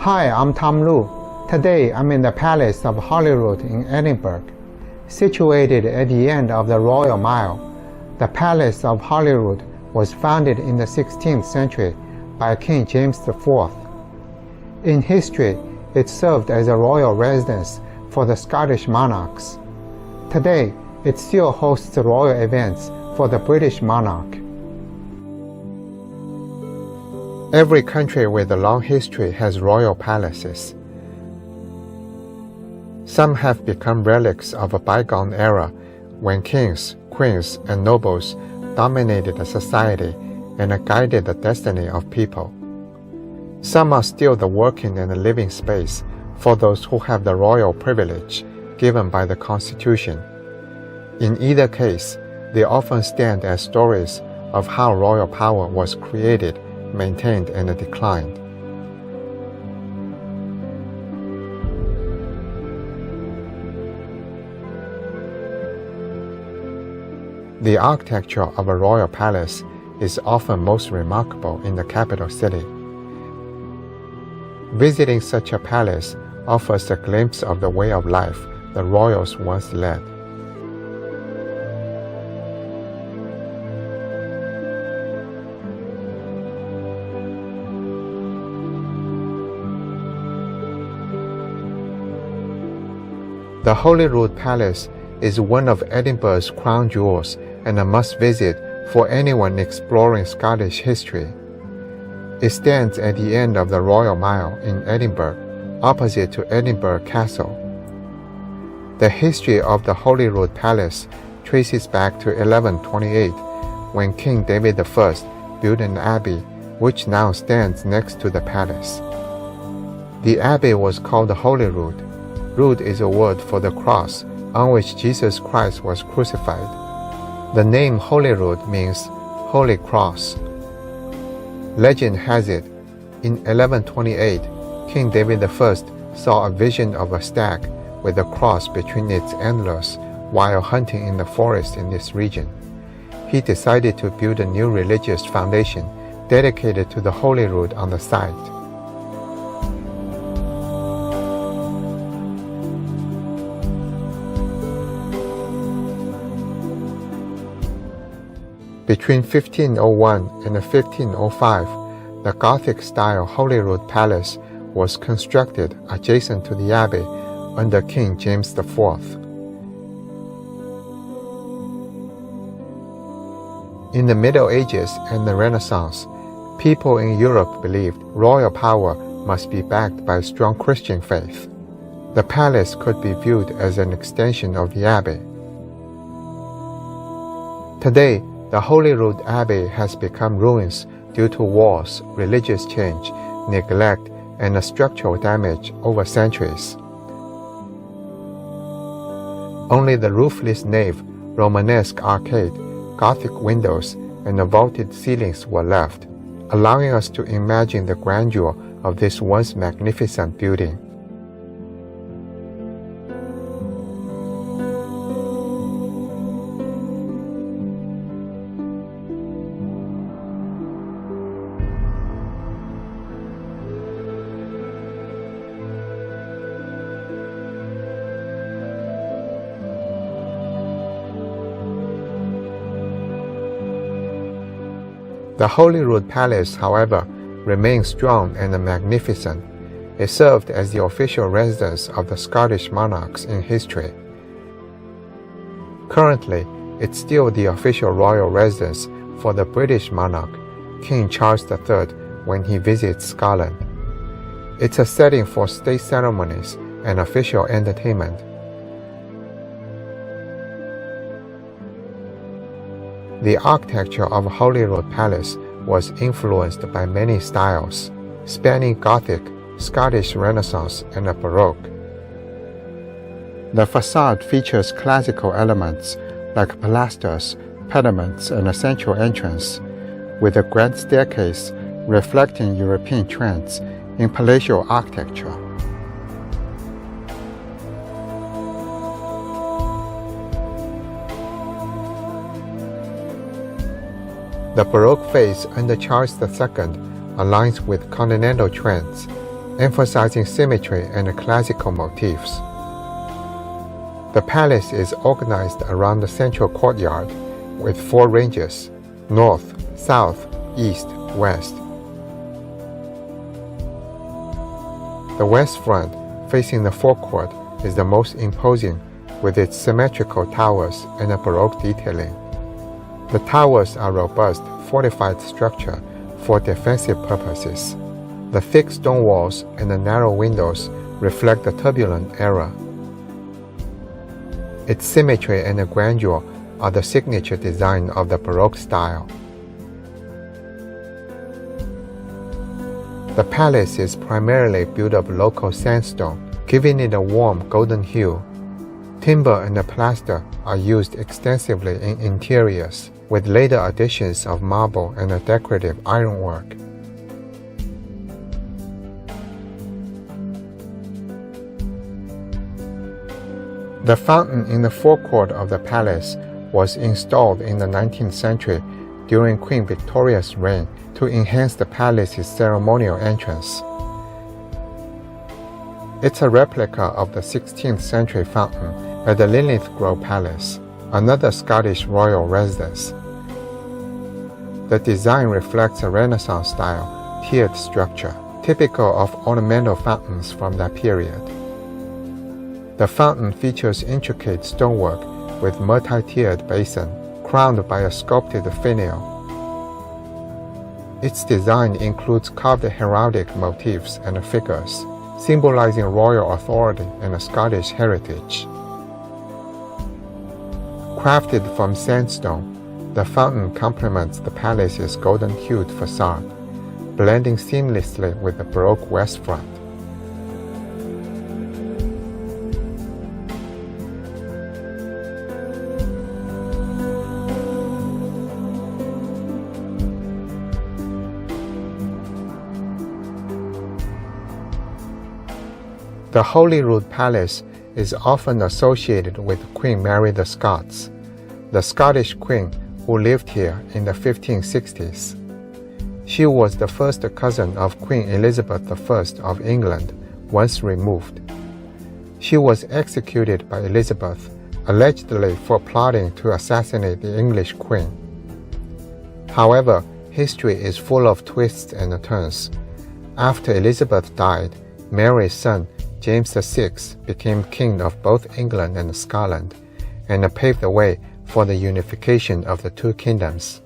Hi, I'm Tom Lu. Today I'm in the Palace of Holyrood in Edinburgh. Situated at the end of the Royal Mile, the Palace of Holyrood was founded in the 16th century by King James IV. In history, it served as a royal residence for the Scottish monarchs. Today, it still hosts royal events for the British monarch. Every country with a long history has royal palaces. Some have become relics of a bygone era when kings, queens, and nobles dominated a society and guided the destiny of people. Some are still the working and the living space for those who have the royal privilege given by the Constitution. In either case, they often stand as stories of how royal power was created, maintained, and declined. The architecture of a royal palace is often most remarkable in the capital city. Visiting such a palace offers a glimpse of the way of life the royals once led. The Holyrood Palace is one of Edinburgh's crown jewels and a must-visit for anyone exploring Scottish history. It stands at the end of the Royal Mile in Edinburgh, opposite to Edinburgh Castle. The history of the Holyrood Palace traces back to 1128, when King David I built an abbey which now stands next to the palace. The abbey was called Holyrood. Rood is a word for the cross on which Jesus Christ was crucified. The name Holyrood means Holy Cross. Legend has it, in 1128, King David I saw a vision of a stag with a cross between its antlers while hunting in the forest in this region. He decided to build a new religious foundation dedicated to the Holyrood on the site. Between 1501 and 1505, the Gothic-style Holyrood Palace was constructed adjacent to the abbey under King James IV. In the Middle Ages and the Renaissance, people in Europe believed royal power must be backed by a strong Christian faith. The palace could be viewed as an extension of the abbey. Today, the Holyrood Abbey has become ruins due to wars, religious change, neglect, and structural damage over centuries. Only the roofless nave, Romanesque arcade, Gothic windows, and the vaulted ceilings were left, allowing us to imagine the grandeur of this once magnificent building. The Holyrood Palace, however, remains strong and magnificent. It served as the official residence of the Scottish monarchs in history. Currently, it's still the official royal residence for the British monarch, King Charles III, when he visits Scotland. It's a setting for state ceremonies and official entertainment. The architecture of Holyrood Palace was influenced by many styles, spanning Gothic, Scottish Renaissance, and the Baroque. The facade features classical elements like pilasters, pediments, and a central entrance, with a grand staircase reflecting European trends in palatial architecture. The Baroque phase under Charles II aligns with continental trends, emphasizing symmetry and classical motifs. The palace is organized around the central courtyard with 4 ranges: north, south, east, west. The west front, facing the forecourt, is the most imposing with its symmetrical towers and a Baroque detailing. The towers are robust, fortified structure for defensive purposes. The thick stone walls and the narrow windows reflect the turbulent era. Its symmetry and grandeur are the signature design of the Baroque style. The palace is primarily built of local sandstone, giving it a warm golden hue. Timber and plaster are used extensively in interiors, with later additions of marble and decorative ironwork. The fountain in the forecourt of the palace was installed in the 19th century during Queen Victoria's reign to enhance the palace's ceremonial entrance. It's a replica of the 16th century fountain at the Linlithgow Palace, another Scottish royal residence. The design reflects a Renaissance-style tiered structure, typical of ornamental fountains from that period. The fountain features intricate stonework with multi-tiered basin, crowned by a sculpted finial. Its design includes carved heraldic motifs and figures, symbolizing royal authority and Scottish heritage. Crafted from sandstone, the fountain complements the palace's golden-hued facade, blending seamlessly with the Baroque west front. The Holyrood Palace is often associated with Queen Mary the Scots, the Scottish queen who lived here in the 1560s. She was the first cousin of Queen Elizabeth I of England, once removed. She was executed by Elizabeth, allegedly for plotting to assassinate the English queen. However, history is full of twists and turns. After Elizabeth died, Mary's son, James VI, became king of both England and Scotland, and paved the way for the unification of the two kingdoms.